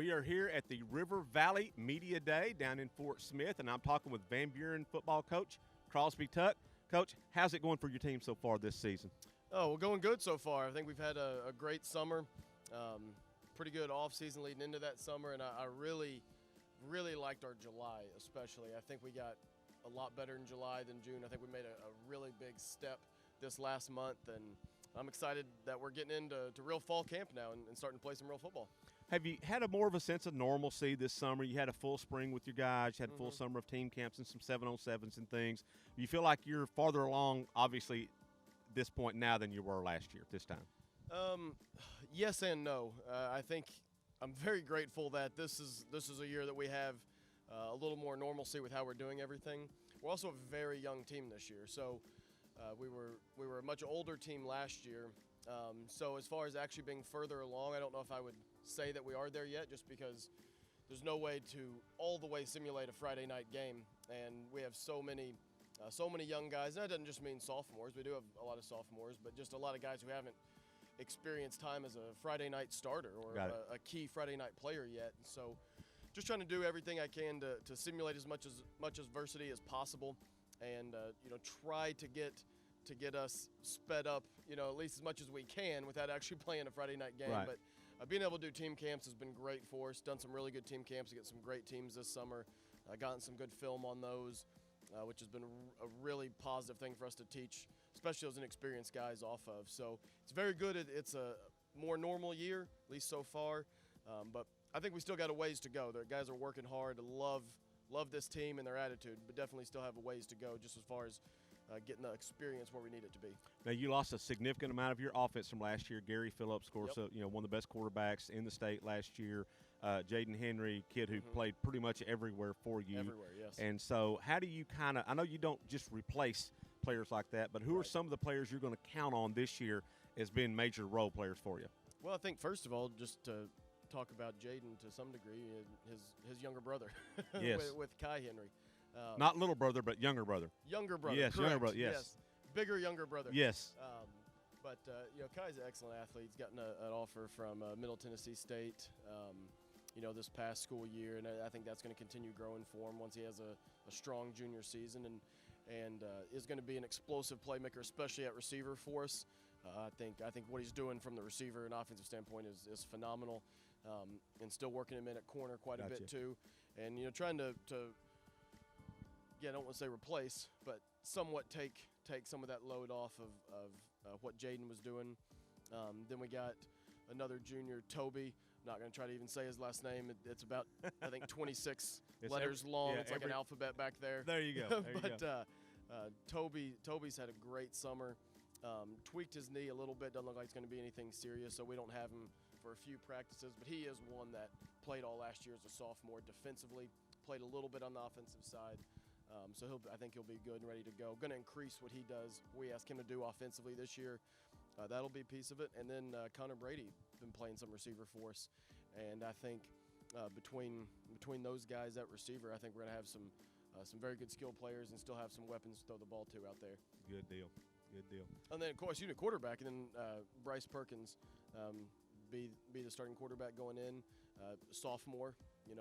We are here at the River Valley Media Day down in Fort Smith, and I'm talking with Van Buren football coach Crosby Tuck. Coach, how's it going for your team so far this season? Oh, we're going good so far. I think we've had a great summer, pretty good off-season leading into that summer, and I really liked our July especially. I think we got a lot better in July than June. I think we made a really big step this last month, and I'm excited that we're getting into real fall camp now and starting to play some real football. Have you had more of a sense of normalcy this summer? You had a full spring with your guys. You had a full summer of team camps and some 7-on-7s and things. You feel like you're farther along, obviously, this point now than you were last year this time? Yes and no. I think I'm very grateful that this is a year that we have a little more normalcy with how we're doing everything. We're also a very young team this year, so we were a much older team last year. So as far as actually being further along, I don't know if I would say that we are there yet, just because there's no way to all the way simulate a Friday night game, and we have so many young guys. And that doesn't just mean sophomores. We do have a lot of sophomores, but just a lot of guys who haven't experienced time as a Friday night starter or a key Friday night player yet. So just trying to do everything I can to simulate as much adversity as possible, and try to get us sped up, at least as much as we can without actually playing a Friday night game. Right. But being able to do team camps has been great for us. Done some really good team camps against some great teams this summer. Gotten some good film on those, which has been a really positive thing for us to teach, especially those inexperienced guys off of. So it's very good. It's a more normal year, at least so far. But I think we still got a ways to go. The guys are working hard. Love this team and their attitude, but definitely still have a ways to go just as far as getting the experience where we need it to be. Now, you lost a significant amount of your offense from last year. Gary Phillips, of course, one of the best quarterbacks in the state last year. Jaden Henry, kid who played pretty much everywhere for you. Everywhere, yes. And so how do you I know you don't just replace players like that, but who are some of the players you're going to count on this year as being major role players for you? Well, I think, first of all, just to talk about Jaden to some degree, his younger brother yes. with Kai Henry. Not little brother, but younger brother. Younger brother. Yes, correct. younger brother. Yes. Bigger younger brother. Yes. But Kai's an excellent athlete. He's gotten an offer from Middle Tennessee State, this past school year, and I think that's going to continue growing for him once he has a strong junior season, and is going to be an explosive playmaker, especially at receiver for us. I think what he's doing from the receiver and offensive standpoint is phenomenal, and still working him in at corner quite a bit too, and trying to I don't want to say replace, but somewhat take some of that load off of what Jaden was doing. Then we got another junior, Toby. I'm not going to try to even say his last name. It's about, I think, 26 letters long. It's like an alphabet back there. There you go. Toby's had a great summer. Tweaked his knee a little bit. Doesn't look like it's going to be anything serious, so we don't have him for a few practices. But he is one that played all last year as a sophomore defensively, played a little bit on the offensive side. So I think he'll be good and ready to go. Going to increase what he does. We ask him to do offensively this year. That'll be a piece of it. And then Connor Brady been playing some receiver for us, and I think between those guys at receiver, I think we're going to have some very good skill players and still have some weapons to throw the ball to out there. Good deal. And then of course quarterback, and then Bryce Perkins be the starting quarterback going in, sophomore.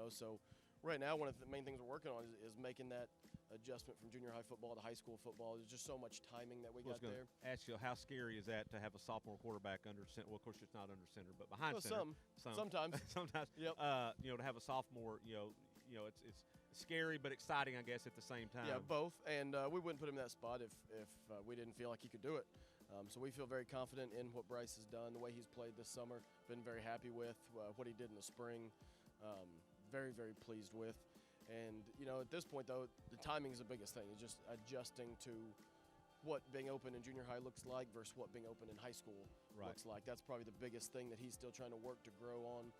So. Right now, one of the main things we're working on is making that adjustment from junior high football to high school football. There's just so much timing that we got there. I was going to ask you, how scary is that to have a sophomore quarterback under center? Well, of course, it's not under center, but behind center. Sometimes. Sometimes. Yep. To have a sophomore, it's scary but exciting, I guess, at the same time. Yeah, both. And we wouldn't put him in that spot if we didn't feel like he could do it. So we feel very confident in what Bryce has done, the way he's played this summer. Been very happy with what he did in the spring. Very, very pleased with. And, at this point, though, the timing is the biggest thing. It's just adjusting to what being open in junior high looks like versus what being open in high school looks like. That's probably the biggest thing that he's still trying to work to grow on.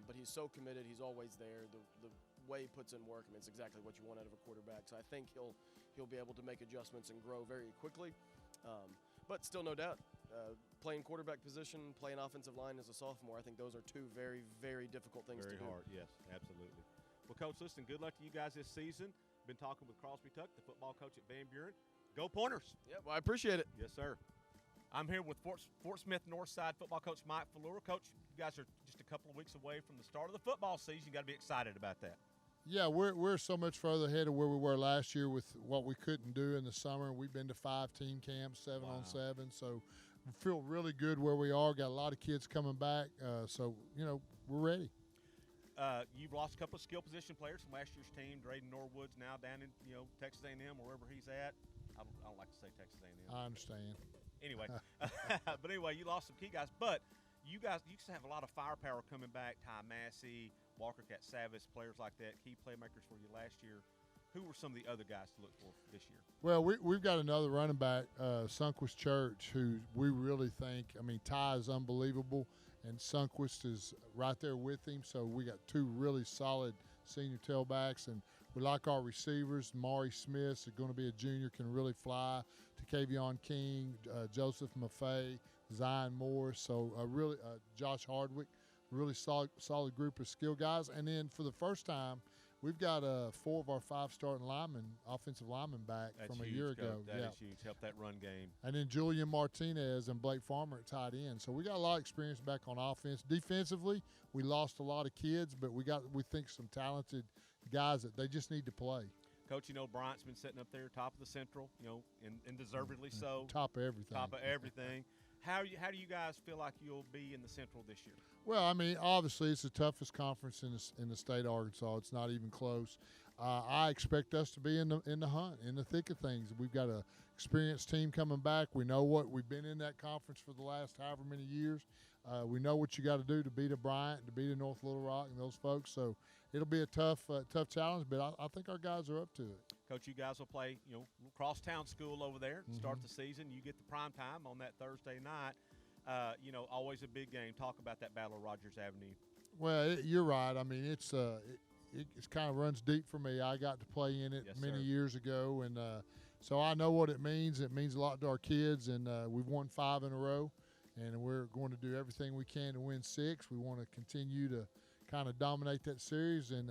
But he's so committed. He's always there. The way he puts in work, it's exactly what you want out of a quarterback. So I think he'll be able to make adjustments and grow very quickly. But still, no doubt, playing quarterback position, playing offensive line as a sophomore, I think those are two very, very difficult things to do. Very hard, yes, absolutely. Well, Coach, listen, good luck to you guys this season. Been talking with Crosby Tuck, the football coach at Van Buren. Go Pointers. Yeah, well, I appreciate it. Yes, sir. I'm here with Fort Smith Northside football coach Mike Fleur. Coach, you guys are just a couple of weeks away from the start of the football season. You got to be excited about that. Yeah, we're so much further ahead of where we were last year with what we couldn't do in the summer. We've been to 5 team camps, 7-on-7, so we feel really good where we are. Got a lot of kids coming back, so we're ready. You've lost a couple of skill position players from last year's team. Drayden Norwood's now down in Texas A&M or wherever he's at. I don't like to say Texas A&M. I understand. Anyway, but anyway, you lost some key guys, but you used to have a lot of firepower coming back. Ty Massey, Walker Cat-Savis, players like that, key playmakers for you last year. Who were some of the other guys to look for this year? Well, we've got another running back, Sunquist Church, who we really think. I mean, Ty is unbelievable, and Sunquist is right there with him. So we got 2 really solid senior tailbacks, and we like our receivers. Maury Smith is going to be a junior, can really fly. Takevion King, Joseph Maffei, Zion Morris. So really, Josh Hardwick, really solid group of skill guys. And then for the first time, we've got 4 of our 5 starting offensive linemen back from a year ago. That is huge. Help that run game. And then Julian Martinez and Blake Farmer at tight end. So we got a lot of experience back on offense. Defensively, we lost a lot of kids, but we think some talented guys that they just need to play. Coach, Bryant's been sitting up there, top of the Central, and deservedly so. Top of everything. Top of everything. How do you guys feel like you'll be in the Central this year? Well, I mean, obviously it's the toughest conference in the state of Arkansas. It's not even close. I expect us to be in the hunt, in the thick of things. We've got an experienced team coming back. We know we've been in that conference for the last however many years. We know what you got to do to beat a Bryant, to beat a North Little Rock, and those folks. So it'll be a tough challenge, but I think our guys are up to it. Coach, you guys will play, crosstown school over there to start the season. You get the prime time on that Thursday night. Always a big game. Talk about that Battle of Rogers Avenue. Well, you're right. I mean, it kind of runs deep for me. I got to play in it many years ago, and so I know what it means. It means a lot to our kids, and we've won 5 in a row, and we're going to do everything we can to win 6. We want to continue to kind of dominate that series, and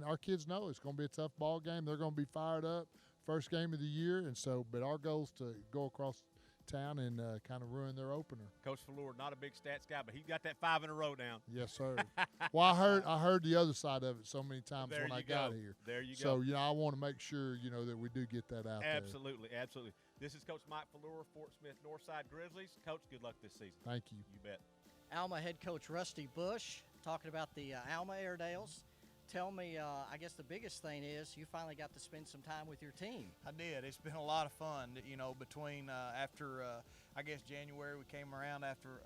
our kids know it's going to be a tough ball game. They're going to be fired up, first game of the year, and so. But our goal is to go across town and kind of ruin their opener. Coach Fleur, not a big stats guy, but he got that 5 in a row down. Yes, sir. Well, I heard the other side of it so many times when I got here. There you go. So I want to make sure that we do get that out there. Absolutely. This is Coach Mike Fleur, Fort Smith Northside Grizzlies. Coach, good luck this season. Thank you. You bet. Alma head coach Rusty Bush talking about the Alma Airedales. Tell me, I guess the biggest thing is you finally got to spend some time with your team. I did. It's been a lot of fun, between after, I guess, January, we came around after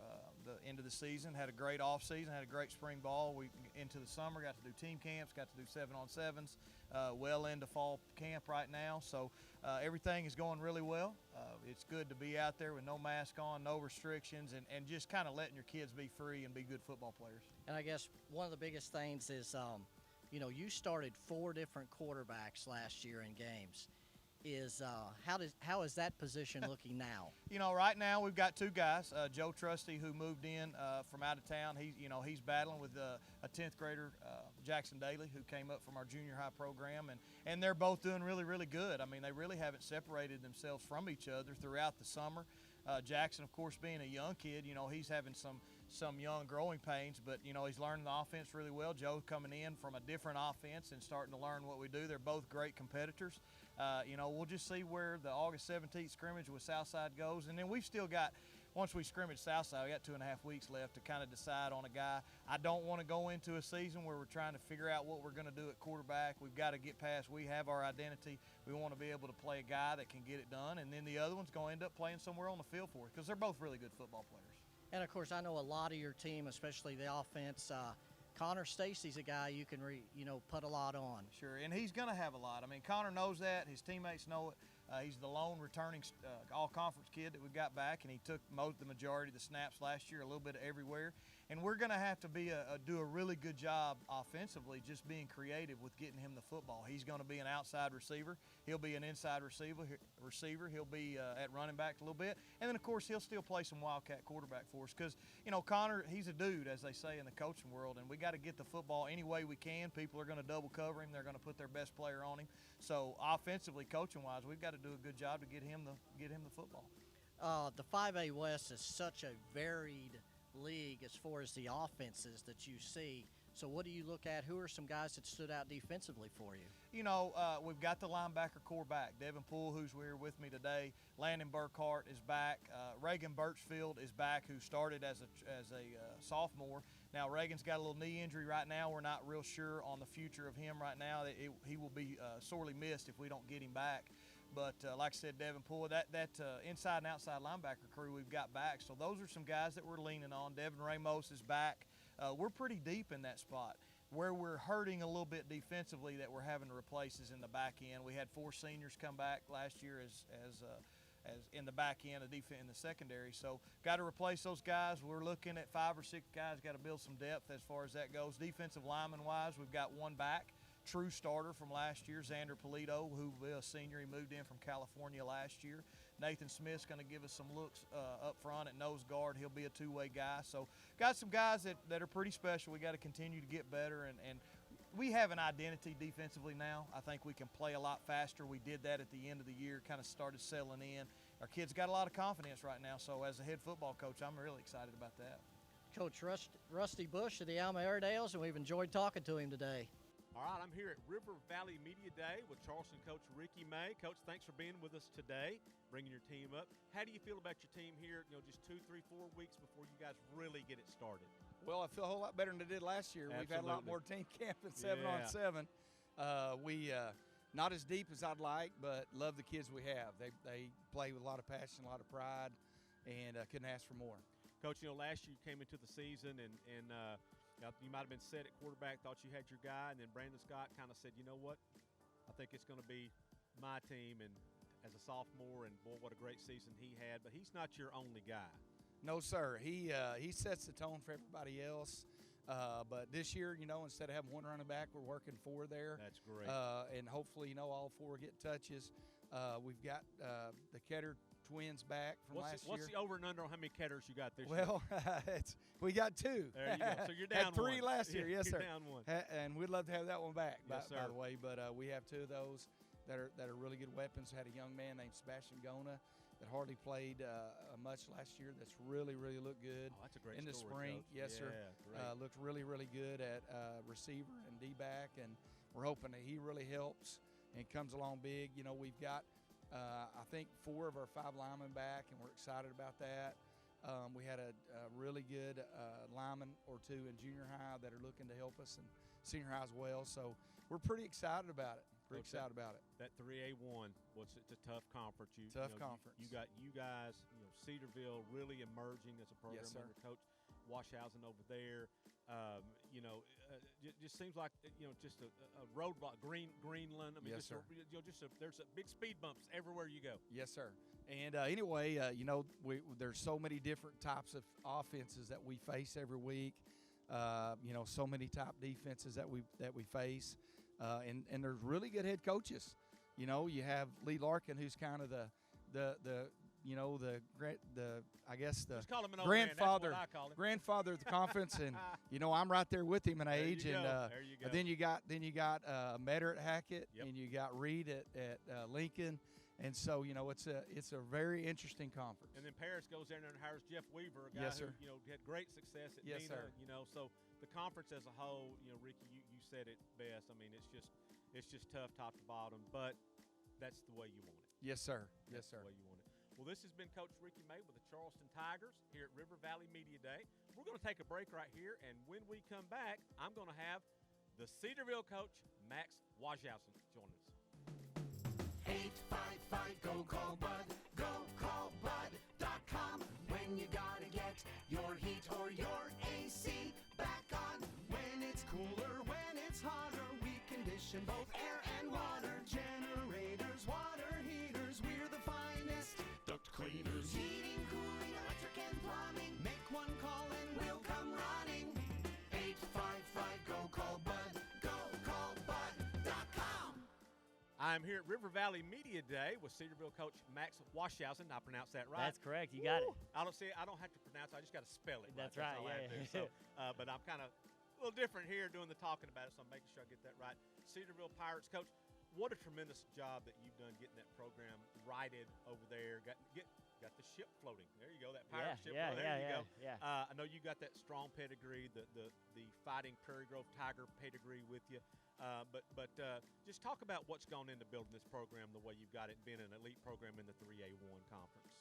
the end of the season, had a great off season, had a great spring ball. We into the summer, got to do team camps, got to do 7-on-7s, well into fall camp right now. So everything is going really well. It's good to be out there with no mask on, no restrictions, and just kind of letting your kids be free and be good football players. And I guess one of the biggest things is, you started 4 different quarterbacks last year in games. How is that position looking now? Right now we've got 2 guys. Joe Trusty, who moved in from out of town. He's battling with a 10th grader, Jackson Daly, who came up from our junior high program, and they're both doing really, really good. I mean, they really haven't separated themselves from each other throughout the summer. Jackson, of course, being a young kid, he's having some young growing pains, but he's learning the offense really well. Joe's coming in from a different offense and starting to learn what we do. They're both great competitors. We'll just see where the August 17th scrimmage with Southside goes, and then we've still got, once we scrimmage Southside, we got 2.5 weeks left to kind of decide on a guy. I don't want to go into a season where we're trying to figure out what we're going to do at quarterback. We've got to get past, we have our identity. We want to be able to play a guy that can get it done, and then the other one's going to end up playing somewhere on the field for us because they're both really good football players. And, of course, I know a lot of your team, especially the offense, Connor Stacy's a guy you can put a lot on. Sure, and he's going to have a lot. I mean, Connor knows that. His teammates know it. He's the lone returning all-conference kid that we got back, and he took the majority of the snaps last year, a little bit of everywhere. And we're going to have to do a really good job offensively, just being creative with getting him the football. He's going to be an outside receiver. He'll be an inside receiver. He'll be at running back a little bit. And then, of course, he'll still play some Wildcat quarterback for us because, Connor, he's a dude, as they say in the coaching world, and we got to get the football any way we can. People are going to double cover him. They're going to put their best player on him. So offensively, coaching-wise, we've got to do a good job to get him the football. The 5A West is such a varied league as far as the offenses that you see. So what do you look at? Who are some guys that stood out defensively for you? You know, we've got the linebacker core back. Devin Poole, who's here with me today. Landon Burkhart is back. Reagan Birchfield is back, who started as a sophomore. Now, Reagan's got a little knee injury right now. We're not real sure on the future of him right now. He will be sorely missed if we don't get him back. But like I said, Devin Poole, that inside and outside linebacker crew we've got back. So those are some guys that we're leaning on. Devin Ramos is back. We're pretty deep in that spot. Where we're hurting a little bit defensively that we're having to replace is in the back end. We had 4 seniors come back last year as in the back end of defense in the secondary. So got to replace those guys. We're looking at 5 or 6 guys. Got to build some depth as far as that goes. Defensive lineman wise, we've got one back. True starter from last year, Xander Polito, who will be a senior. He moved in from California last year. Nathan Smith's going to give us some looks up front at nose guard. He'll be a two-way guy. So got some guys that are pretty special. We got to continue to get better, and we have an identity defensively now. I think we can play a lot faster. We did that at the end of the year, kind of started settling in. Our kids got a lot of confidence right now, so as a head football coach, I'm really excited about that. Coach Rusty Bush of the Alma Airedales, and we've enjoyed talking to him today. All right, I'm here at River Valley Media Day with Charleston coach Ricky May. Coach, thanks for being with us today, bringing your team up. How do you feel about your team here, just 2, 3, 4 weeks before you guys really get it started? Well, I feel a whole lot better than I did last year. Absolutely. We've had a lot more team camp and 7-on-7. We not as deep as I'd like, but love the kids we have. They play with a lot of passion, a lot of pride, and couldn't ask for more. Coach, last year you came into the season and you might have been set at quarterback, thought you had your guy, and then Brandon Scott kind of said, you know what, I think it's going to be my team, and as a sophomore, and boy, what a great season he had, but he's not your only guy. No, sir. He sets the tone for everybody else. But this year, instead of having one running back, we're working 4 there. That's great. And hopefully, all 4 get touches. We've got the Ketter twins back from last year. What's the over and under on how many Ketters you got this year? Well, we got 2. There you go. So you're down Had 3 one. last year, yes, you're sir. Down 1. And we'd love to have that one back, Yes, by the way. But we have 2 of those that are really good weapons. Had a young man named Sebastian Gona that hardly played much last year. That's really looked good. Oh, that's a great in the story, spring. Coach. Yes, sir. Great. Looked really good at receiver and D-back, and we're hoping that he really helps and comes along big. We've got I think 4 of our 5 linemen back, and we're excited about that. We had a really good lineman or 2 in junior high that are looking to help us, and senior high as well. So we're pretty excited about it. Excited about it. That 3A1, it's a tough conference. Tough conference. You got you guys, Cedarville really emerging as a program Yes, sir. under Coach Washhausen over there. Just seems like just a roadblock. Greenland. I mean, Yes, sir. There's big speed bumps everywhere you go. Yes, sir. And anyway, there's so many different types of offenses that we face every week. So many top defenses that we face, and there's really good head coaches. You have Lee Larkin, who's kind of the Just call him an old grandfather, man. That's what I call him. grandfather of the conference, and I'm right there with him in There age. you And go. There you go. then you got Metter at Hackett, Yep. and you got Reed at Lincoln, and so it's a very interesting conference. And then Paris goes there and hires Jeff Weaver, a guy Yes, sir. who had great success at Yes, Nina. sir. So the conference as a whole, Ricky, you said it best. I mean, it's just tough top to bottom, but that's the way you want it. Yes, sir. Yes, That's sir. the way you want it. Well, this has been Coach Ricky May with the Charleston Tigers here at River Valley Media Day. We're going to take a break right here, and when we come back, I'm going to have the Cedarville coach, Max Washhausen, join us. 855-GO-CALL-BUD, GoCallBud.com. When you gotta get your heat or your AC back on. When it's cooler, when it's hotter, we condition both air and water. Generators, water heaters, we're the finest. Duct cleaners, heating, cooling, electric and plumbing. Make one call and we'll come running. 855-GO-CALL-BUD, GoCallBud.com. I'm here at River Valley Media Day with Cedarville coach Max Washhausen. I pronounced that right. That's correct. You got it. I don't have to pronounce it. I just got to spell it. That's All I right, have to yeah. do. So, but I'm kind of a little different here doing the talking about it, so I'm making sure I get that right. Cedarville Pirates coach, what a tremendous job that you've done getting that program righted over there. got the ship floating. There you go, that pirate ship. Yeah, There you go. yeah. I know you got that strong pedigree, the fighting Prairie Grove Tiger pedigree with you. But just talk about what's gone into building this program the way you've got it, being an elite program in the 3A1 conference.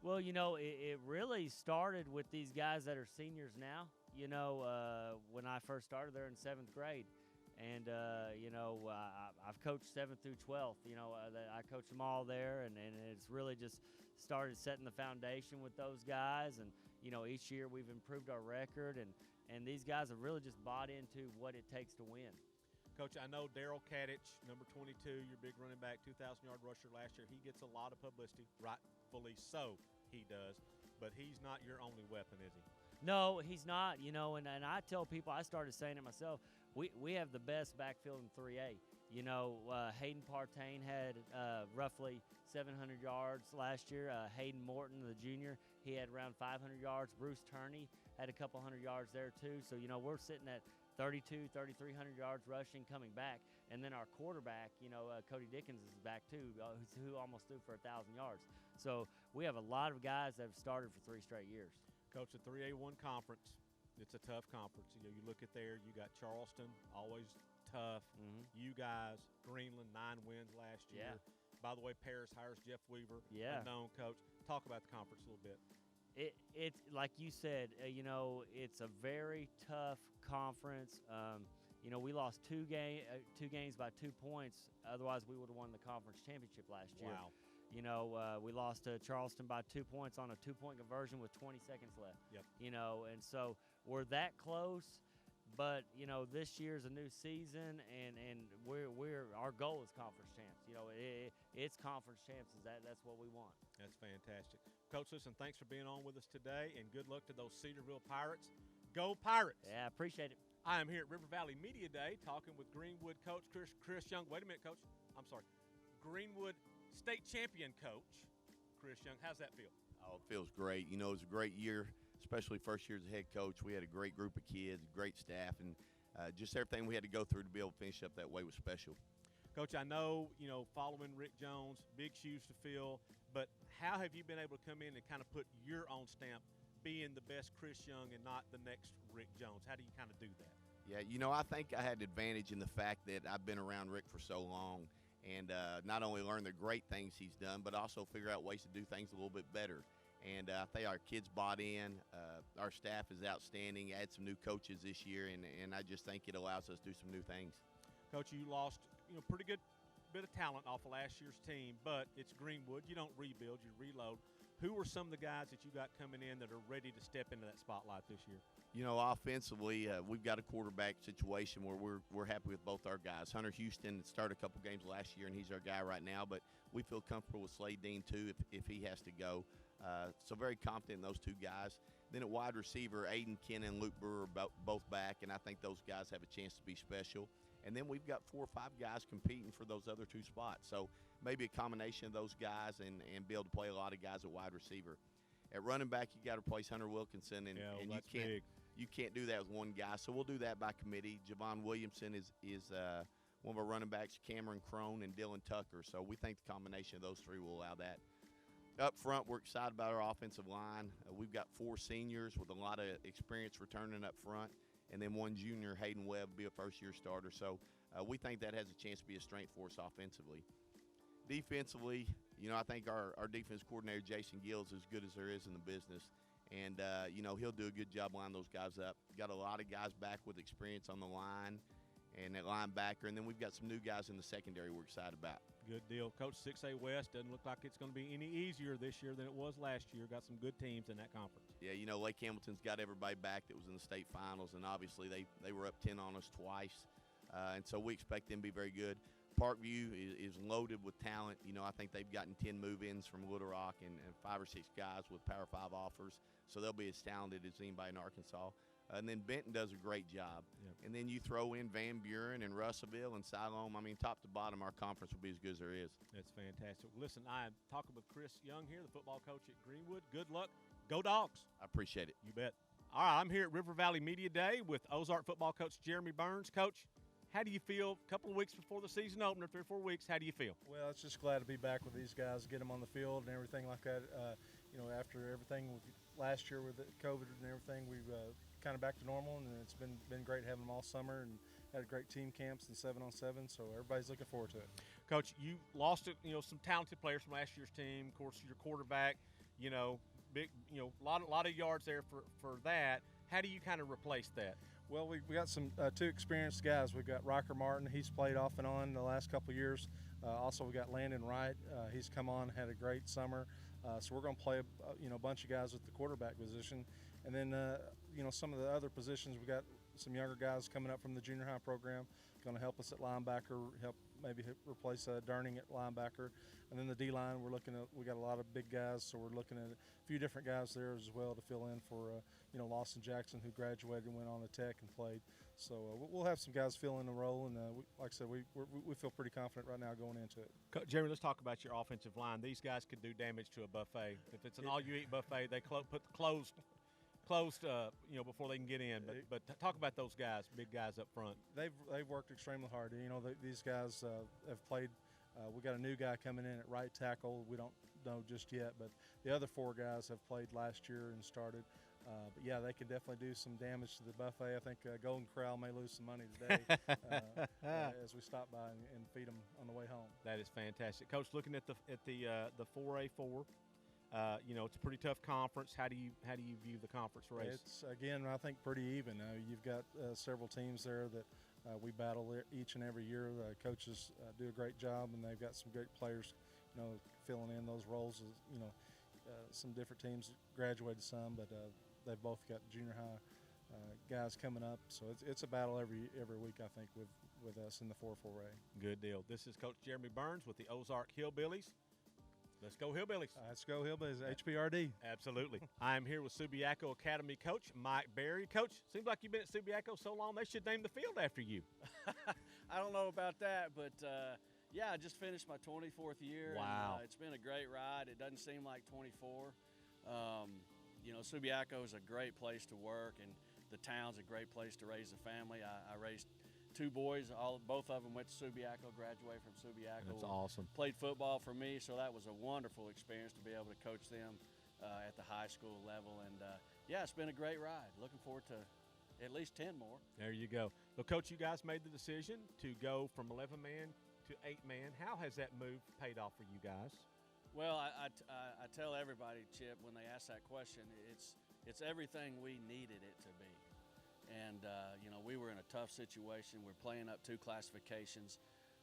Well, it really started with these guys that are seniors now. When I first started, they're in 7th grade. And, I've coached 7th through 12th. I coached them all there, and it's really just started setting the foundation with those guys. And, each year we've improved our record, and these guys have really just bought into what it takes to win. Coach, I know Daryl Kadich, number 22, your big running back, 2,000-yard rusher last year. He gets a lot of publicity, rightfully so he does, but he's not your only weapon, is he? No, he's not, and I tell people, I started saying it myself, we have the best backfield in 3A. Hayden Partain had roughly 700 yards last year. Hayden Morton, the junior, he had around 500 yards. Bruce Turney had a couple hundred yards there too. So, we're sitting at 3,300 yards rushing coming back. And then our quarterback, Cody Dickens is back too, who almost threw for 1,000 yards. So we have a lot of guys that have started for 3 straight years. Coach, the 3A1 conference, it's a tough conference. You look at there, you got Charleston, always tough. Mm-hmm. You guys, Greenland, 9 wins last year. Yeah. By the way, Paris hires Jeff Weaver, Yeah. a known coach. Talk about the conference a little bit. It's like you said, it's a very tough conference. We lost two games by 2 points. Otherwise, we would have won the conference championship last year. Wow. We lost to Charleston by 2 points on a 2-point conversion with 20 seconds left. Yep. And so we're that close. But this year's a new season, and our goal is conference champs. It's conference champs. That's what we want. That's fantastic. Coach, listen, thanks for being on with us today, and good luck to those Cedarville Pirates. Go Pirates! Yeah, I appreciate it. I am here at River Valley Media Day talking with Greenwood coach Chris Young. Wait a minute, Coach. I'm sorry. Greenwood state champion coach Chris Young. How's that feel? Oh, it feels great. It was a great year, especially first year as a head coach. We had a great group of kids, great staff, and just everything we had to go through to be able to finish up that way was special. Coach, I know, following Rick Jones, big shoes to fill, but how have you been able to come in and kind of put your own stamp, being the best Chris Young and not the next Rick Jones? How do you kind of do that? Yeah, I think I had advantage in the fact that I've been around Rick for so long, and not only learn the great things he's done, but also figure out ways to do things a little bit better. And I think our kids bought in. Our staff is outstanding. Add some new coaches this year, and I just think it allows us to do some new things. Coach, you lost pretty good bit of talent off of last year's team, but it's Greenwood. You don't rebuild, you reload. Who are some of the guys that you got coming in that are ready to step into that spotlight this year? Offensively, we've got a quarterback situation where we're happy with both our guys. Hunter Houston started a couple games last year, and he's our guy right now, but we feel comfortable with Slade Dean, too, if he has to go. So very confident in those 2 guys. Then at wide receiver, Aiden Kennan and Luke Brewer are both back, and I think those guys have a chance to be special. And then we've got 4 or 5 guys competing for those other 2 spots. So maybe a combination of those guys and be able to play a lot of guys at wide receiver. At running back, you got to replace Hunter Wilkinson, and you can't do that with one guy. So we'll do that by committee. Javon Williamson is one of our running backs, Cameron Crone and Dylan Tucker. So we think the combination of those 3 will allow that. Up front, we're excited about our offensive line. We've got 4 seniors with a lot of experience returning up front. And then 1 junior, Hayden Webb, will be a first-year starter. So we think that has a chance to be a strength for us offensively. Defensively, I think our defense coordinator, Jason Gill, is as good as there is in the business. And, he'll do a good job lining those guys up. Got a lot of guys back with experience on the line and at linebacker. And then we've got some new guys in the secondary we're excited about. Good deal. Coach, 6A West doesn't look like it's going to be any easier this year than it was last year. Got some good teams in that conference. Yeah, Lake Hamilton's got everybody back that was in the state finals, and obviously they were up 10 on us twice. And so we expect them to be very good. Parkview is loaded with talent. I think they've gotten 10 move-ins from Little Rock and 5 or 6 guys with Power 5 offers. So they'll be as talented as anybody in Arkansas. And then Benton does a great job. Yep. And then you throw in Van Buren and Russellville and Siloam. Top to bottom, our conference will be as good as there is. That's fantastic. Listen, I am talking with Chris Young here, the football coach at Greenwood. Good luck. Go Dogs. I appreciate it. You bet. All right, I'm here at River Valley Media Day with Ozark football coach Jeremy Burns. Coach, how do you feel a couple of weeks before the season opener, 3 or 4 weeks? How do you feel? Well, it's just glad to be back with these guys, get them on the field and everything like that. after everything last year with the COVID and everything, we've kind of back to normal, and it's been great having them all summer and had great team camps and 7-on-7. So everybody's looking forward to it. Coach, you lost some talented players from last year's team. Of course, your quarterback, big, lot of yards there for that. How do you kind of replace that? Well, we got some two experienced guys. We've got Riker Martin. He's played off and on the last couple of years. Also, we got Landon Wright. He's come on, had a great summer. So we're going to play a bunch of guys at the quarterback position, and then some of the other positions. We got some younger guys coming up from the junior high program, going to help us at linebacker, help maybe replace Durning at linebacker, and then the D line. We got a lot of big guys, so we're looking at a few different guys there as well to fill in for Lawson Jackson, who graduated and went on to Tech and played. So we'll have some guys fill in the role, and like I said, we feel pretty confident right now going into it. Jeremy, let's talk about your offensive line. These guys could do damage to a buffet. If it's an all-you-eat buffet, they put the closed, before they can get in. But talk about those guys, big guys up front. They've worked extremely hard. These guys have played. We got a new guy coming in at right tackle. We don't know just yet, but the other four guys have played last year and started. But yeah, they can definitely do some damage to the buffet. I think Golden Corral may lose some money today as we stop by and feed them on the way home. That is fantastic, Coach. Looking at the 4A4. It's a pretty tough conference. How do you view the conference race? It's, again, I think pretty even. You've got several teams there that we battle each and every year. Coaches do a great job, and they've got some great players, filling in those roles. Some different teams graduated some, but they've both got junior high guys coming up. So it's a battle every week, I think, with us in the 4-4A. Good deal. This is Coach Jeremy Burns with the Ozark Hillbillies. Let's go Hillbillies. Let's go Hillbillies, HBRD. Absolutely. I am here with Subiaco Academy coach Mike Berry. Coach, seems like you've been at Subiaco so long they should name the field after you. I don't know about that, but yeah, I just finished my 24th year. Wow. And, it's been a great ride. It doesn't seem like 24. Subiaco is a great place to work, and the town's a great place to raise a family. I raised two boys, both of them went to Subiaco, graduated from Subiaco. That's awesome. Played football for me, so that was a wonderful experience to be able to coach them at the high school level. And yeah, it's been a great ride. Looking forward to at least 10 more. There you go. Well, Coach, you guys made the decision to go from 11-man to 8-man. How has that move paid off for you guys? Well, I tell everybody, Chip, when they ask that question, it's everything we needed it to be. And, we were in a tough situation. We're playing up 2 classifications,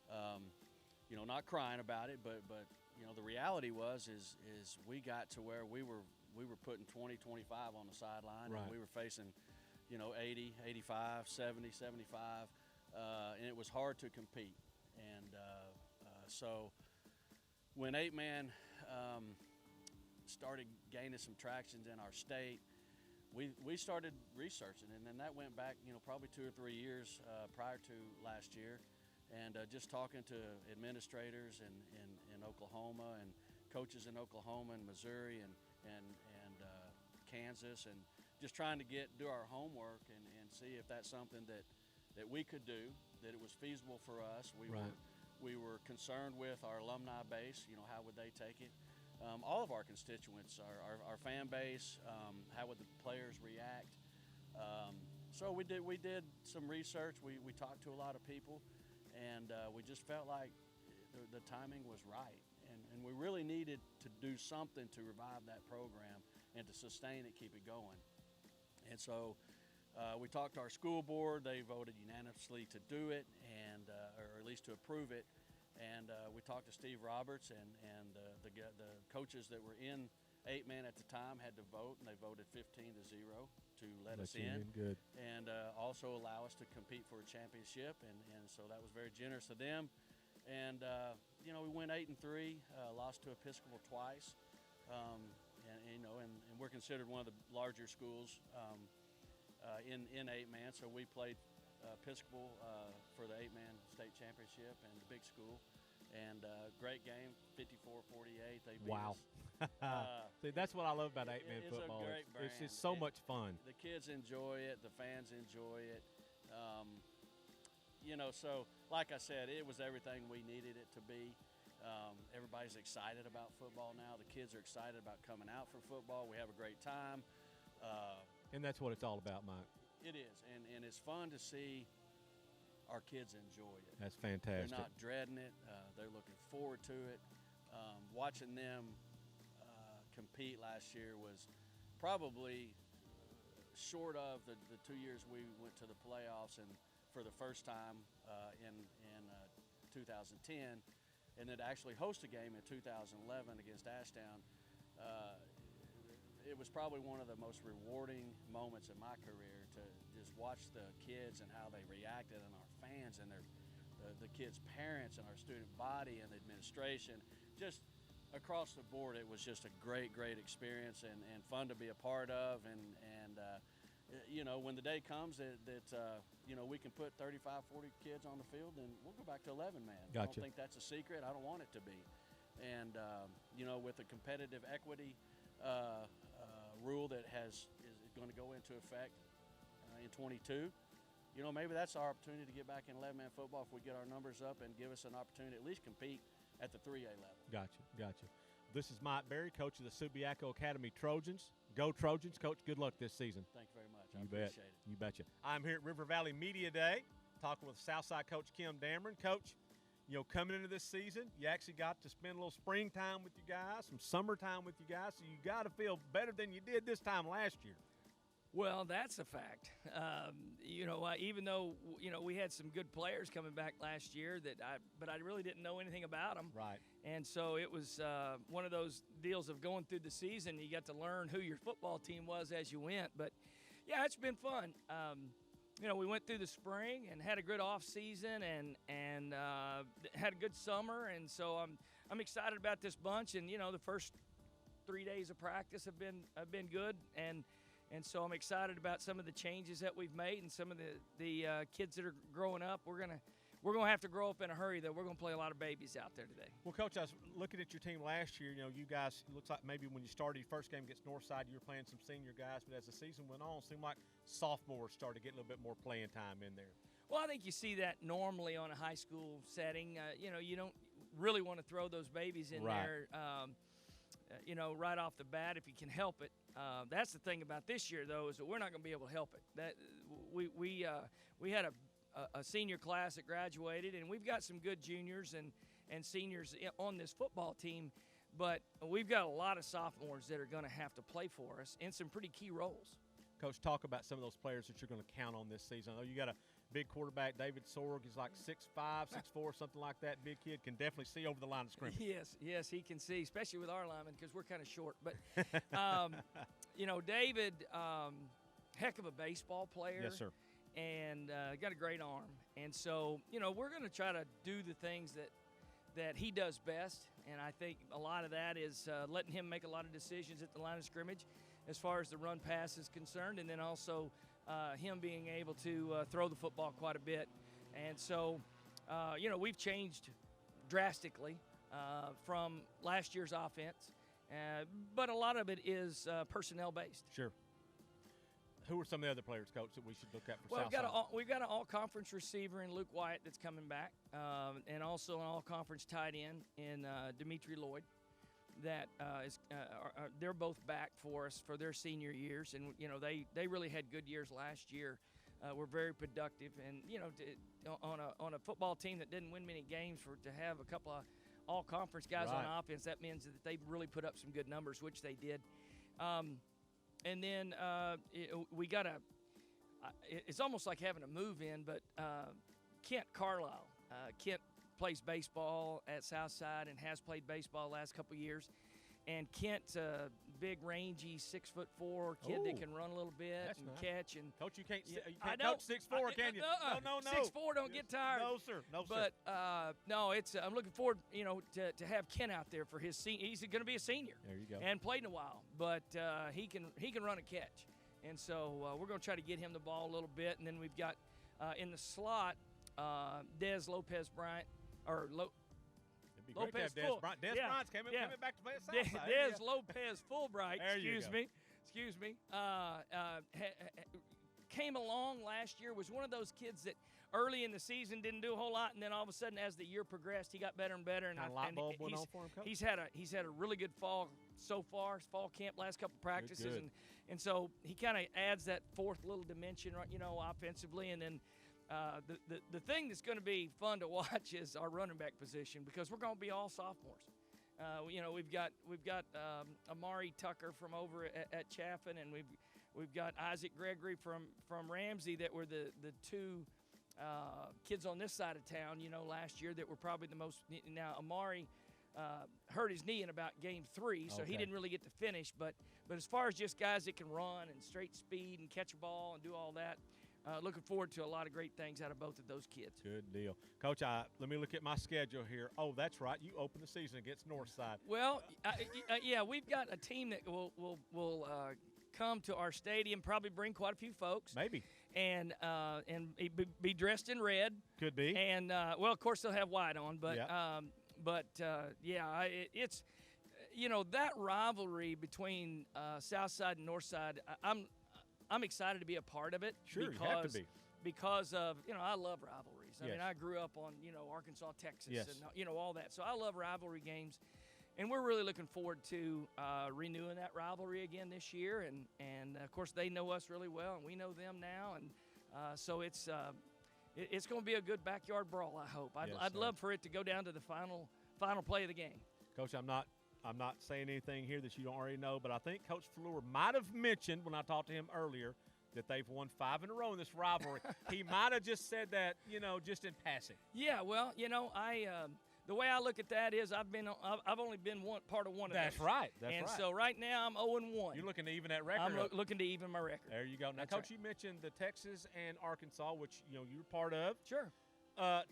not crying about it, but the reality is we got to where we were putting 20, 25 on the sideline, right. And we were facing, 80, 85, 70, 75, and it was hard to compete. And so when 8-man started gaining some traction in our state, we started researching, and then that went back, probably 2 or 3 years prior to last year, and just talking to administrators in Oklahoma and coaches in Oklahoma and Missouri and Kansas, and just trying to do our homework and see if that's something that we could do, that it was feasible for us. We were concerned with our alumni base, how would they take it? All of our constituents, our fan base, how would the players react? So we did some research. We talked to a lot of people, and we just felt like the timing was right. And we really needed to do something to revive that program and to sustain it, keep it going. And so we talked to our school board. They voted unanimously to do it, or at least to approve it. And we talked to Steve Roberts, and the coaches that were in 8-man at the time had to vote, and they voted 15-0 to let us in. Good. And also allow us to compete for a championship, and so that was very generous of them. And we went 8-3, lost to Episcopal twice, and we're considered one of the larger schools in 8-man, so we played Episcopal for the 8-man state championship and the big school, and great game, 54-48. They beat us. See, that's what I love about 8-man football. It's a great brand. It's just so much fun. The kids enjoy it. The fans enjoy it. So like I said, it was everything we needed it to be. Everybody's excited about football now. The kids are excited about coming out for football. We have a great time. And that's what it's all about, Mike. It is, and it's fun to see our kids enjoy it. That's fantastic. They're not dreading it. They're looking forward to it. Watching them compete last year was probably short of the 2 years we went to the playoffs and for the first time in 2010, and then to actually host a game in 2011 against Ashdown. It was probably one of the most rewarding moments in my career to just watch the kids and how they reacted, and our fans and the kids' parents and our student body and the administration. Just across the board, it was just a great experience and fun to be a part of. And you know, when the day comes that you know, we can put 35, 40 kids on the field, then we'll go back to 11-man. Gotcha. I don't think that's a secret. I don't want it to be. And you know, with the competitive equity rule that is going to go into effect in 22, you know, maybe that's our opportunity to get back in 11-man football if we get our numbers up and give us an opportunity to at least compete at the 3A level. Gotcha. This is Mike Berry, coach of the Subiaco Academy Trojans. Go Trojans, Coach. Good luck this season. Thank you very much. You bet. Appreciate it. You betcha. I'm here at River Valley Media Day talking with Southside Coach Kim Dameron. Coach, you know, coming into this season, you actually got to spend a little springtime with you guys, some summertime with you guys, so you got to feel better than you did this time last year. Well, that's a fact. You know, even though, you know, we had some good players coming back last year but I really didn't know anything about them. Right. And so it was one of those deals of going through the season. You got to learn who your football team was as you went. But, yeah, it's been fun. You know, we went through the spring and had a good off season and had a good summer. And so I'm excited about this bunch. And, you know, the first 3 days of practice have been good. And so I'm excited about some of the changes that we've made and some of the kids that are growing up. We're gonna have to grow up in a hurry, though. We're gonna play a lot of babies out there today. Well, Coach, I was looking at your team last year. You know, you guys, it looks like maybe when you started your first game against Northside, you were playing some senior guys, but as the season went on, it seemed like sophomores started getting a little bit more playing time in there. Well, I think you see that normally on a high school setting. You know, you don't really want to throw those babies in there. You know, right off the bat, if you can help it. That's the thing about this year, though, is that we're not going to be able to help it. That we had a senior class that graduated, and we've got some good juniors and seniors on this football team, but we've got a lot of sophomores that are going to have to play for us in some pretty key roles. Coach, talk about some of those players that you're going to count on this season. I know you got a big quarterback, David Sorg. He's like 6'5", 6'4", something like that. Big kid, can definitely see over the line of scrimmage. Yes, he can see, especially with our linemen because we're kind of short. But, you know, David, heck of a baseball player. Yes, sir. And got a great arm. And so, you know, we're going to try to do the things that he does best. And I think a lot of that is letting him make a lot of decisions at the line of scrimmage as far as the run pass is concerned, and then also him being able to throw the football quite a bit. And so, you know, we've changed drastically from last year's offense, but a lot of it is personnel-based. Sure. Who are some of the other players, Coach, that we should look at for Well, Southside? we've got an all-conference receiver in Luke Wyatt that's coming back, and also an all-conference tight end in Dimitri Lloyd. That they're both back for us for their senior years, and you know they really had good years last year. Were very productive, and you know on a football team that didn't win many games, to have a couple of all-conference guys on offense, that means that they really put up some good numbers, which they did. And then we got it's almost like having a move-in, but Kent Carlisle. Kent plays baseball at Southside and has played baseball the last couple of years. And Kent's a big, rangy, 6'4" kid that can run a little bit and catch. And Coach, you can't coach 6'4", can you? No. 6'4", don't get tired. No, sir. But no, it's I'm looking forward, you know, to have Kent out there for his senior. He's going to be a senior. There you go. And played in a while, but he can run and catch. And so we're going to try to get him the ball a little bit. And then we've got in the slot Des Lopez Bryant. It'd be great to have Des Bryant. Des Bryant's coming back to play at Southside. Des Lopez Fulbright, excuse me, came along last year, was one of those kids that early in the season didn't do a whole lot, and then all of a sudden, as the year progressed, he got better and better. And Kind of light bulb went on for him, Coach? he's had a really good fall so far. His fall camp, last couple practices, Good. and so he kind of adds that fourth little dimension, right? Offensively, and then. The thing that's going to be fun to watch is our running back position, because we're going to be all sophomores. We've got Amari Tucker from over at Chaffin, and we've got Isaac Gregory from Ramsey, that were the two kids on this side of town. Last year that were probably the most. Now Amari hurt his knee in about game 3, so he didn't really get to finish. But as far as just guys that can run and straight speed and catch a ball and do all that. Looking forward to a lot of great things out of both of those kids. Good deal. Coach, let me look at my schedule here. Oh, that's right. You open the season against Northside. Well, yeah, we've got a team that will come to our stadium, probably bring quite a few folks. Maybe. And be dressed in red. Could be. And, well, of course, they'll have white on. But, yeah. It's, that rivalry between Southside and Northside, I'm excited to be a part of it. Sure, you have to be. Because of, I love rivalries. I Yes. mean, I grew up on, Arkansas, Texas, Yes. and, all that. So I love rivalry games. And we're really looking forward to renewing that rivalry again this year. And of course, they know us really well, and we know them now. And so it's going to be a good backyard brawl, I hope. I'd love for it to go down to the final play of the game. Coach, I'm not saying anything here that you don't already know, but I think Coach Fleur might have mentioned when I talked to him earlier that they've won 5 in a row in this rivalry. He might have just said that, just in passing. Yeah, well, the way I look at that is I've only been part of one of That's those. right. And so right now I'm 0-1. You're looking to even that record. I'm looking to even my record. There you go. Now, That's Coach, right. you mentioned the Texas and Arkansas, which you're part of. Sure.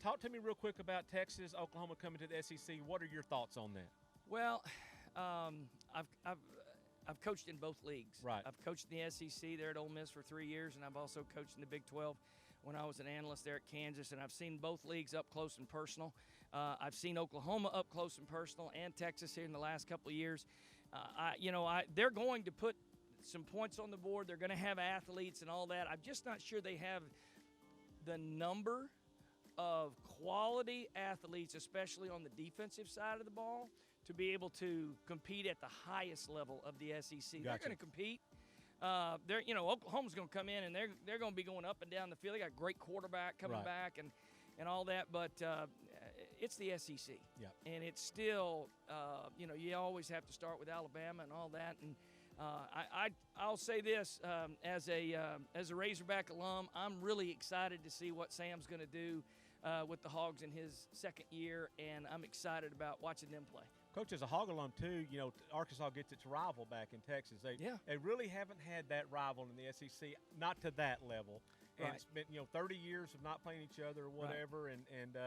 Talk to me real quick about Texas, Oklahoma coming to the SEC. What are your thoughts on that? Well, I've coached in both leagues. Right. I've coached in the SEC there at Ole Miss for 3 years, and I've also coached in the Big 12 when I was an analyst there at Kansas, and I've seen both leagues up close and personal. I've seen Oklahoma up close and personal, and Texas here in the last couple of years. They're going to put some points on the board. They're going to have athletes and all that. I'm just not sure they have the number of quality athletes, especially on the defensive side of the ball, to be able to compete at the highest level of the SEC. Gotcha. They're going to compete. Oklahoma's going to come in, and they're going to be going up and down the field. They got a great quarterback coming back and all that, but it's the SEC. Yep. And it's still, you always have to start with Alabama and all that. And I'll say this, as a Razorback alum, I'm really excited to see what Sam's going to do with the Hogs in his second year, and I'm excited about watching them play. Coach, as a Hog alum, too, Arkansas gets its rival back in Texas. They really haven't had that rival in the SEC, not to that level. And Right. it's been, 30 years of not playing each other or whatever. Right. And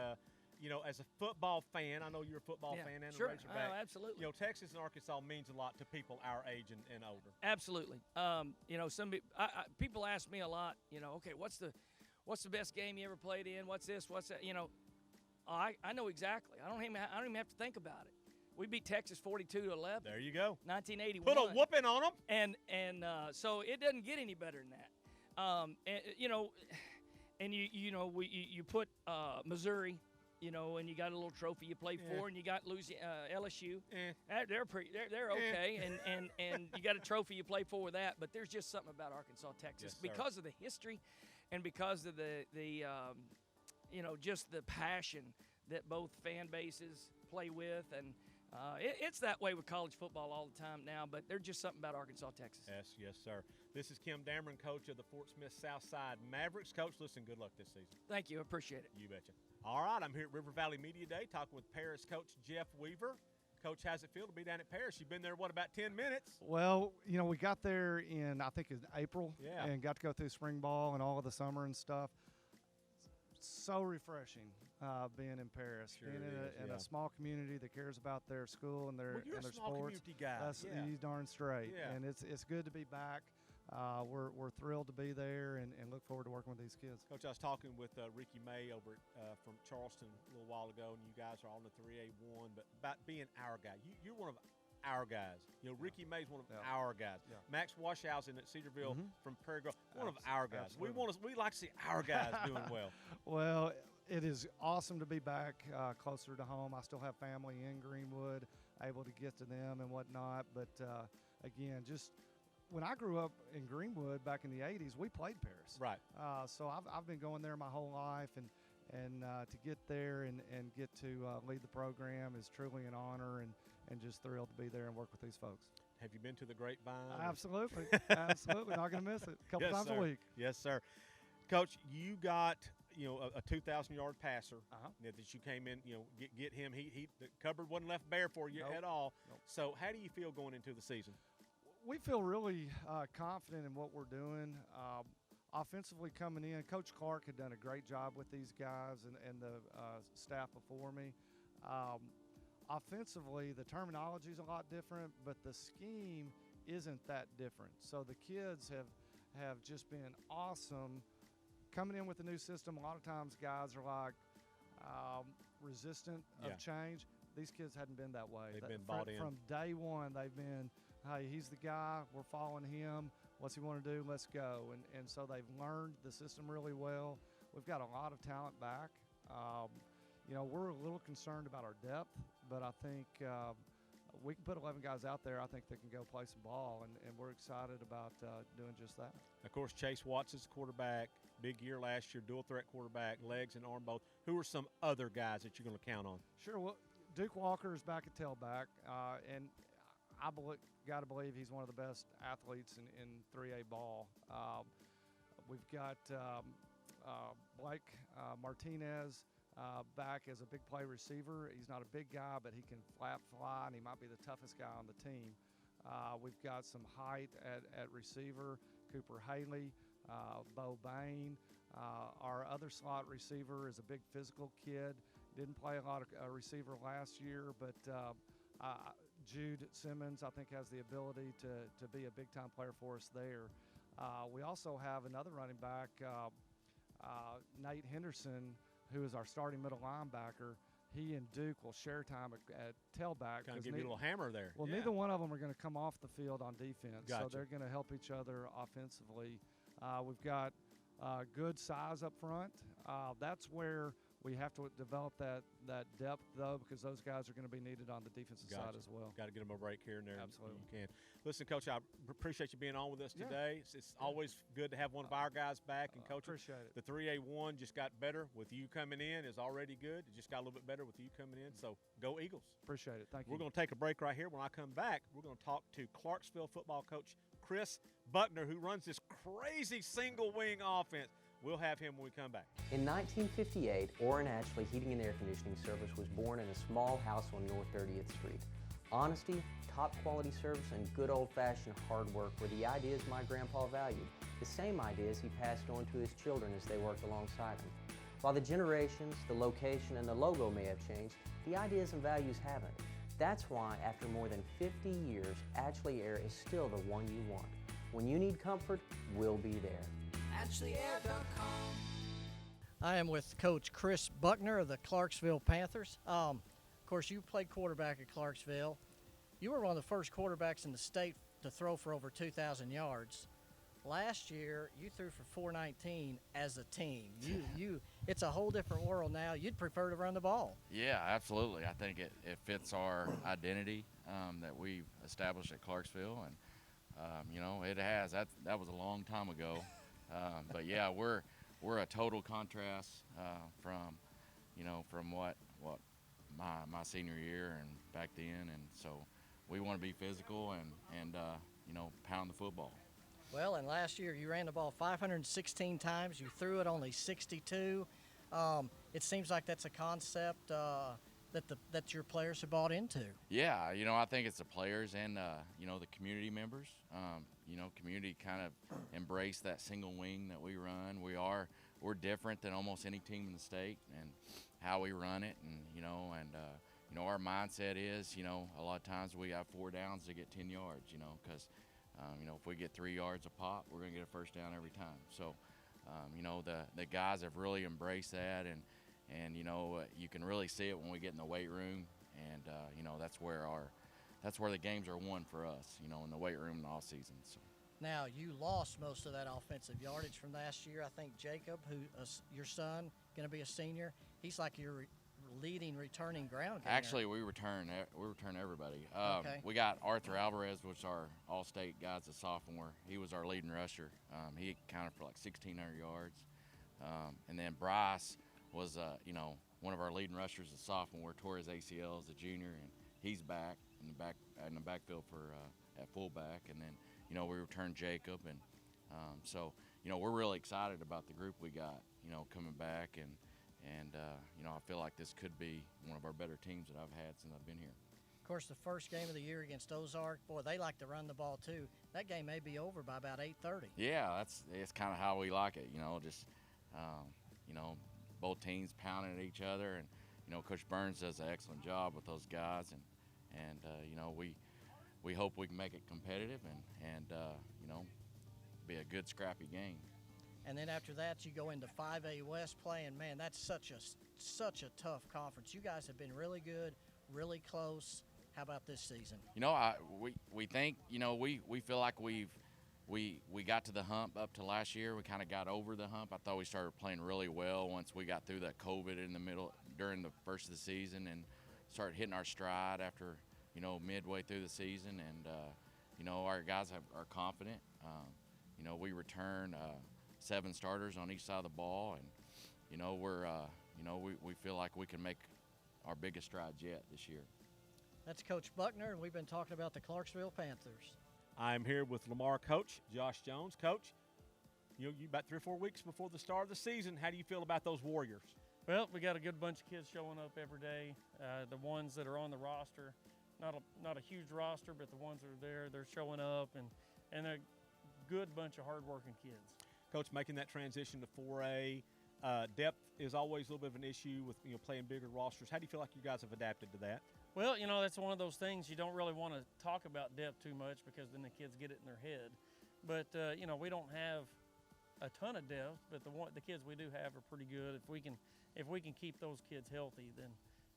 as a football fan, I know you're a football fan and sure. a Razorback. Oh, absolutely. Texas and Arkansas means a lot to people our age and older. Absolutely. Some people ask me a lot, okay, what's the best game you ever played in? What's this? What's that? I know exactly. I don't even have to think about it. We beat Texas 42-11. There you go. 1981. Put a whooping on them. And so it doesn't get any better than that. You put Missouri, and you got a little trophy you play for, and you got LSU. They're okay, and you got a trophy you play for with that. But there's just something about Arkansas, Texas, because of the history, and because of the just the passion that both fan bases play with, and it's that way with college football all the time now, but there's just something about Arkansas, Texas. Yes, sir. This is Kim Dameron, coach of the Fort Smith Southside Mavericks. Coach, listen, good luck this season. Thank you. I appreciate it. You betcha. All right, I'm here at River Valley Media Day talking with Paris coach Jeff Weaver. Coach, how's it feel to be down at Paris? You've been there, about 10 minutes? Well, we got there in, I think, in April. Yeah. And got to go through spring ball and all of the summer and stuff. So refreshing being in Paris, Sure being in is, a small community that cares about their school and their you're and a their small sports. community guy. That's he's darn straight. Yeah. And it's good to be back. We're thrilled to be there and look forward to working with these kids. Coach, I was talking with Ricky May over from Charleston a little while ago, and you guys are on the 3A1, but about being our guy. You're one of our guys. You know, Ricky May's one of our guys. Yeah. Max Washhausen at Cedarville from Prairie Grove, one of Abs- our guys. absolutely. We like to see our guys doing well. Well, it is awesome to be back closer to home. I still have family in Greenwood, able to get to them and whatnot. But again, just when I grew up in Greenwood back in the 80s, we played Paris. Right. So I've been going there my whole life, and to get there and get to lead the program is truly an honor, and just thrilled to be there and work with these folks. Have you been to the Grapevine? Absolutely. Absolutely. Not going to miss it. A couple times sir. a week. Yes, sir. Coach, you got a 2,000-yard passer that you came in. Get him. The cupboard wasn't left bare for you at all. Nope. So how do you feel going into the season? We feel really confident in what we're doing. Offensively coming in, Coach Clark had done a great job with these guys and the staff before me. Offensively, the terminology is a lot different, but the scheme isn't that different. So the kids have just been awesome coming in with the new system. A lot of times guys are like resistant of change. These kids hadn't been that way. They've been bought in. From day one, they've been, hey, he's the guy. We're following him. What's he want to do? Let's go. And so they've learned the system really well. We've got a lot of talent back. We're a little concerned about our depth, but I think we can put 11 guys out there. I think they can go play some ball, and we're excited about doing just that. Of course, Chase Watts is the quarterback. Big year last year, dual threat quarterback, legs and arm both. Who are some other guys that you're going to count on? Sure. Well, Duke Walker is back at tailback, and I got to believe he's one of the best athletes in 3A ball. We've got Blake Martinez back as a big play receiver. He's not a big guy, but he can flat fly, and he might be the toughest guy on the team. We've got some height at receiver, Cooper Haley, Bo Bain. Our other slot receiver is a big physical kid. Didn't play a lot of receiver last year, but Jude Simmons, I think, has the ability to be a big-time player for us there. We also have another running back, Nate Henderson, who is our starting middle linebacker. He and Duke will share time at tailback. Kind of give you a little hammer there. Well, neither one of them are going to come off the field on defense, Gotcha. so they're going to help each other offensively. We've got good size up front. That's where we have to develop that depth, though, because those guys are going to be needed on the defensive side as well. Got to get them a break here and there. Absolutely. You can. Listen, Coach, I appreciate you being on with us Yeah. today. It's always good to have one of our guys back. And, Coach, appreciate it. The 3A1 just got better with you coming in. Is already good. It just got a little bit better with you coming in. So, go Eagles. Appreciate it. Thank you. We're going to take a break right here. When I come back, we're going to talk to Clarksville football coach Chris Buckner, who runs this crazy single-wing offense. We'll have him when we come back. In 1958, Orrin Ashley Heating and Air Conditioning Service was born in a small house on North 30th Street. Honesty, top quality service, and good old-fashioned hard work were the ideas my grandpa valued, the same ideas he passed on to his children as they worked alongside him. While the generations, the location, and the logo may have changed, the ideas and values haven't. That's why, after more than 50 years, Ashley Air is still the one you want. When you need comfort, we'll be there. AshleyAir.com. I am with Coach Chris Buckner of the Clarksville Panthers. Of course, you played quarterback at Clarksville. You were one of the first quarterbacks in the state to throw for over 2,000 yards. Last year, you threw for 419 as a team. It's a whole different world now. You'd prefer to run the ball. Yeah, absolutely. I think it fits our identity that we've established at Clarksville, and it has. That was a long time ago. But yeah, we're a total contrast from what my senior year and back then, and so we want to be physical and pound the football. Well, and last year you ran the ball 516 times. You threw it only 62. It seems like that's a concept that your players have bought into. Yeah, I think it's the players and the community members. Community kind of embrace that single wing that we run. We're different than almost any team in the state, and how we run it, and our mindset is, a lot of times we have 4 downs to get 10 yards, because if we get 3 yards a pop, we're going to get a first down every time. So, the guys have really embraced that, and you can really see it when we get in the weight room, and that's where that's where the games are won for us, you know, in the weight room in the off season. So. Now, you lost most of that offensive yardage from last year. I think Jacob, who your son, going to be a senior, he's like your leading returning ground gainer. Actually, we return everybody. Okay. We got Arthur Alvarez, which is our all-state guy, as a sophomore. He was our leading rusher. He accounted for like 1,600 yards. And then Bryce was, you know, one of our leading rushers, a sophomore, tore his ACL as a junior, and he's back in the backfield for at fullback. And then, you know, we returned Jacob, and so, you know, we're really excited about the group we got, you know, coming back, and you know, I feel like this could be one of our better teams that I've had since I've been here. Of course, the first game of the year against Ozark, boy, they like to run the ball too. That game may be over by about 8:30. Yeah, it's kind of how we like it, you know, just, you know, both teams pounding at each other, and, you know, Coach Burns does an excellent job with those guys, and you know, we hope we can make it competitive and you know, be a good scrappy game. And then after that, you go into 5A West play, and man, that's such a tough conference. You guys have been really good, really close. How about this season? You know, we think, you know, we feel like we got to the hump up to last year. We kind of got over the hump. I thought we started playing really well once we got through that COVID in the middle during the first of the season, and started hitting our stride after, you know, midway through the season. And you know, our guys are confident. You know, we return 7 starters on each side of the ball, and you know, you know, we feel like we can make our biggest strides yet this year. That's Coach Buckner, and we've been talking about the Clarksville Panthers. I'm here with Lamar coach Josh Jones. Coach, you about 3 or 4 weeks before the start of the season. How do you feel about those Warriors? Well, we got a good bunch of kids showing up every day. The ones that are on the roster, not a huge roster, but the ones that are there, they're showing up, and a good bunch of hardworking kids. Coach, making that transition to 4A, depth is always a little bit of an issue with, you know, playing bigger rosters. How do you feel like you guys have adapted to that? Well, you know, that's one of those things you don't really want to talk about depth too much, because then the kids get it in their head. But you know, we don't have a ton of depth, but the kids we do have are pretty good. If we can keep those kids healthy,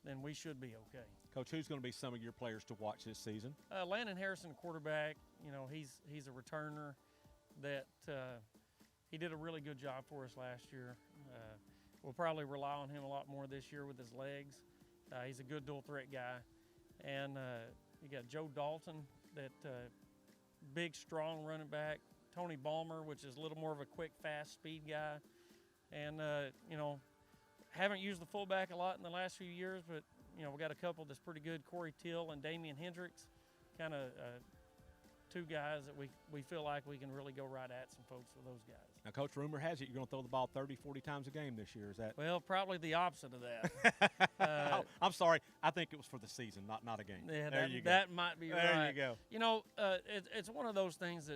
then we should be okay. Coach, who's going to be some of your players to watch this season? Landon Harrison, quarterback. You know, he's a returner that he did a really good job for us last year. We'll probably rely on him a lot more this year with his legs. He's a good dual threat guy. And you got Joe Dalton, that big, strong running back. Tony Ballmer, which is a little more of a quick, fast speed guy. And, you know, haven't used the fullback a lot in the last few years, but, you know, we got a couple that's pretty good, Corey Till and Damian Hendricks, kind of 2 guys that we feel like we can really go right at some folks with those guys. Now, Coach, rumor has it you're going to throw the ball 30, 40 times a game this year. Is that? Well, probably the opposite of that. I'm sorry. I think it was for the season, not a game. Yeah, there you go. That might be right. There you go. You know, it's one of those things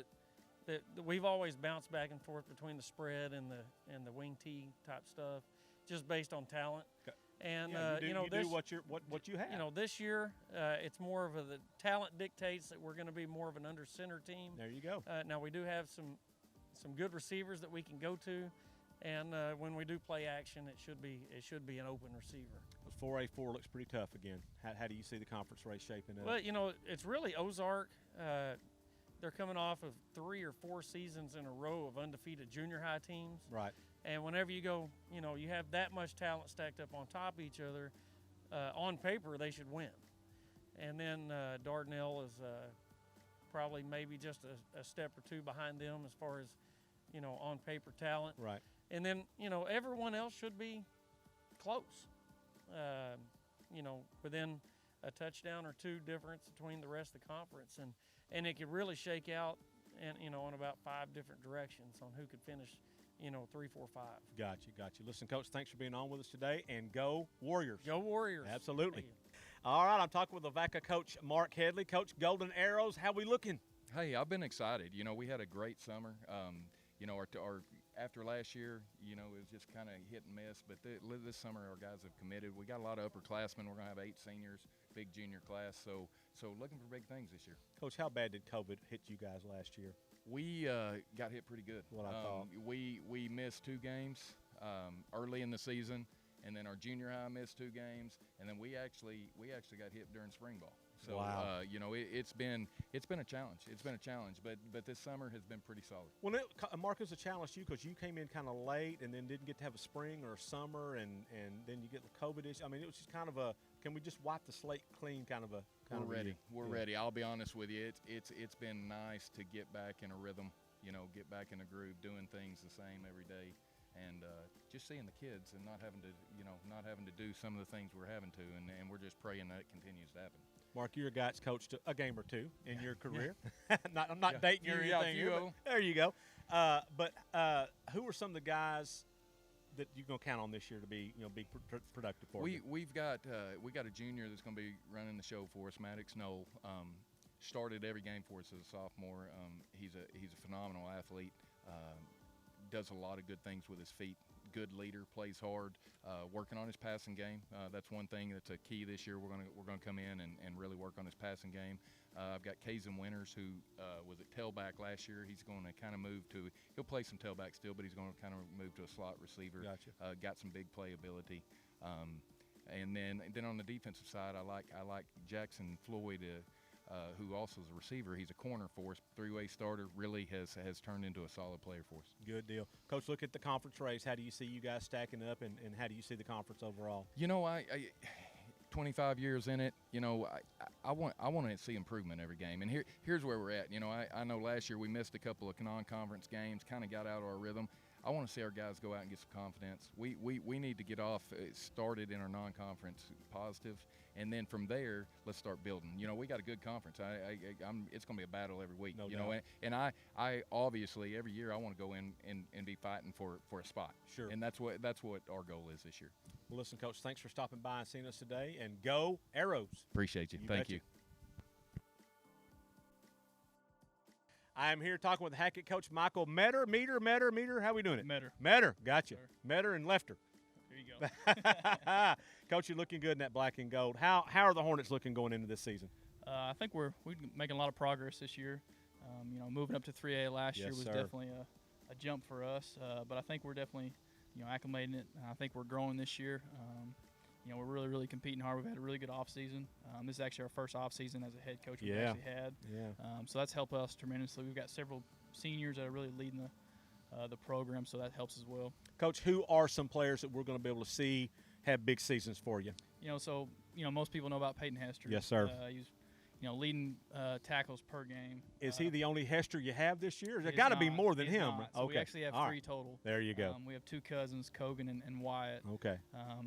that we've always bounced back and forth between the spread and the wing tee type stuff, just based on talent. Okay. And yeah, you know, do what you have. You know, this year it's more of the talent dictates that we're going to be more of an under center team. There you go. Now we do have some good receivers that we can go to, and when we do play action, it should be an open receiver. 4A4 looks pretty tough again. How do you see the conference race shaping up? Well, you know, it's really Ozark. They're coming off of 3 or 4 seasons in a row of undefeated junior high teams. Right. And whenever you go, you know, you have that much talent stacked up on top of each other, on paper they should win. And then Dardanelle is probably maybe just a step or 2 behind them as far as, you know, on paper talent. Right. And then, you know, everyone else should be close. You know, within a touchdown or 2 difference between the rest of the conference, and it could really shake out, and you know, in about 5 different directions on who could finish, you know, 3, 4, 5. Got you. Listen, Coach, thanks for being on with us today, and go Warriors. Go Warriors. Absolutely. All right, I'm talking with Lavaca coach Mark Headley. Coach, Golden Arrows, how we looking? Hey, I've been excited. You know, we had a great summer. You know, our after last year, you know, it was just kind of hit and miss. But this summer, our guys have committed. We got a lot of upperclassmen. We're going to have 8 seniors, big junior class. So looking for big things this year. Coach, how bad did COVID hit you guys last year? We got hit pretty good. What I thought. We missed 2 games early in the season, and then our junior high missed 2 games, and then we actually got hit during spring ball. So Wow. you know, it's been a challenge. It's been a challenge, but this summer has been pretty solid. Well, Marcus, a challenge to you because you came in kind of late and then didn't get to have a spring or a summer, and then you get the COVID issue. I mean, it was just kind of a can we just wipe the slate clean kind of a. We're ready. We're Yeah. ready. I'll be honest with you. It's been nice to get back in a rhythm. You know, get back in a groove, doing things the same every day, and just seeing the kids and not having to do some of the things we're having to, and we're just praying that it continues to happen. Mark, you're a guy that's coached a game or two in your career. I'm not dating you or anything. few Here, of but 'em. there you go. But who are some of the guys that you're gonna count on this year to be productive for you? We got a junior that's going to be running the show for us, Maddox Knoll. Started every game for us as a sophomore. He's a phenomenal athlete. Does a lot of good things with his feet. Good leader, plays hard, working on his passing game. That's one thing that's a key this year. We're gonna come in and really work on his passing game. I've got Kazan Winters, who was at tailback last year. He's going to kind of move to. He'll play some tailback still, but he's going to kind of move to a slot receiver. Gotcha. Got some big play ability. And then on the defensive side, I like Jackson Floyd, who also is a receiver. He's a corner for us, three-way starter. Really has turned into a solid player for us. Good deal, Coach. Look at the conference race. How do you see you guys stacking up, and how do you see the conference overall? You know, I 25 years in it. You know, I want to see improvement every game, and here's where we're at. You know, I know last year we missed a couple of non-conference games, kind of got out of our rhythm. I want to see our guys go out and get some confidence. We need to get off started in our non-conference positive, and then from there, let's start building. You know, we got a good conference. It's going to be a battle every week. No you doubt. know, and I obviously every year I want to go in and be fighting for a spot. Sure. And that's what our goal is this year. Well, listen, Coach, thanks for stopping by and seeing us today. And go Arrows! Appreciate you. Thank betcha. you. I am here talking with Hackett coach Michael Metter. How we doing it? Metter. Gotcha. Sure. Metter and Lefter. There you go. Coach, you're looking good in that black and gold. How are the Hornets looking going into this season? I think we're making a lot of progress this year. You know, moving up to 3A last year was definitely a jump for us. But I think we're definitely, acclimating it. I think we're growing this year. You know, we're really competing hard. We've had a really good offseason. This is actually our first offseason as a head coach we've actually had. Yeah. So that's helped us tremendously. We've got several seniors that are really leading the program, so that helps as well. Coach, who are some players that we're going to be able to see have big seasons for you? Most people know about Peyton Hester. Yes, sir. He's, leading tackles per game. Is he the only Hester you have this year? There He got to is be not. more than He is him. not. So Okay. we actually have All three right. total. There you go. We have two cousins, Kogan and Wyatt. Okay.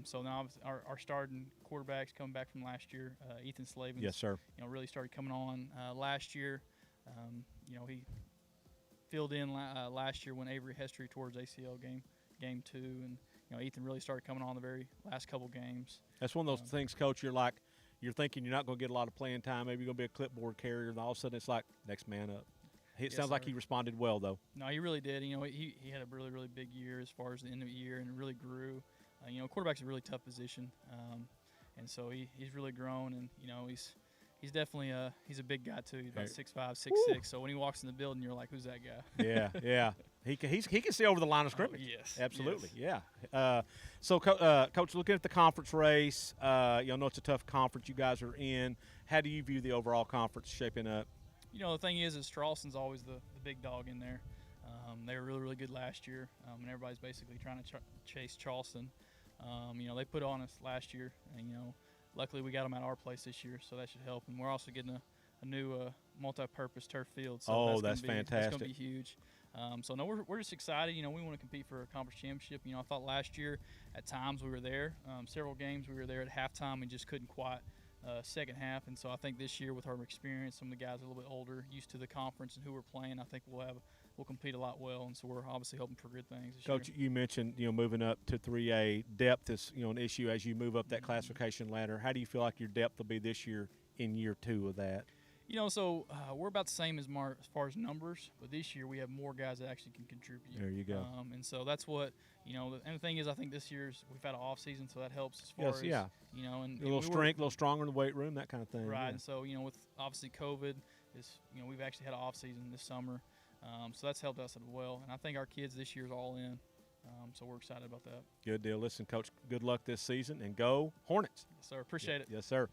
So now our starting quarterbacks coming back from last year, Ethan Slavens. Yes, sir. Really started coming on last year. He filled in last year when Avery Hester tore his ACL game 2, and Ethan really started coming on the very last couple games. That's one of those things, Coach. You're thinking you're not going to get a lot of playing time. Maybe you're going to be a clipboard carrier, and all of a sudden it's like next man up. It Yes, sounds like sir. he responded well, though. No, he really did. He had a really big year as far as the end of the year, and really grew. Quarterback's a really tough position, and so he's really grown, and he's definitely he's a big guy too. He's about 6'5", 6'6". So when he walks in the building, you're like, who's that guy? Yeah. He can see over the line of scrimmage. Yes, Absolutely. yes. Yeah. So, Coach, looking at the conference race, I know it's a tough conference you guys are in. How do you view the overall conference shaping up? The thing is Charleston's always the big dog in there. They were really good last year, and everybody's basically trying to chase Charleston. They put on us last year, and luckily we got them at our place this year, so that should help. And we're also getting a new multi-purpose turf field. So that's fantastic. That's going to be huge. So no, we're just excited. We want to compete for a conference championship. I thought last year at times we were there. Several games we were there at halftime and just couldn't quite second half. And so I think this year with our experience, some of the guys are a little bit older, used to the conference and who we're playing, I think we'll compete a lot well. And so we're obviously hoping for good things this Coach, year. you mentioned moving up to 3A. Depth is an issue as you move up that classification ladder. How do you feel like your depth will be this year in year 2 of that? So we're about the same as far as numbers, but this year we have more guys that actually can contribute. There you go. And so that's what, and the thing is, I think this year's we've had an off season, so that helps as far Yes, as, yeah. And A little strength, a little stronger in the weight room, that kind of thing. Right, yeah. and so, with obviously COVID, we've actually had an off season this summer, so that's helped us as well. And I think our kids this year's all in, so we're excited about that. Good deal. Listen, Coach, good luck this season, and go Hornets. Yes, sir. Appreciate it. Yes, sir.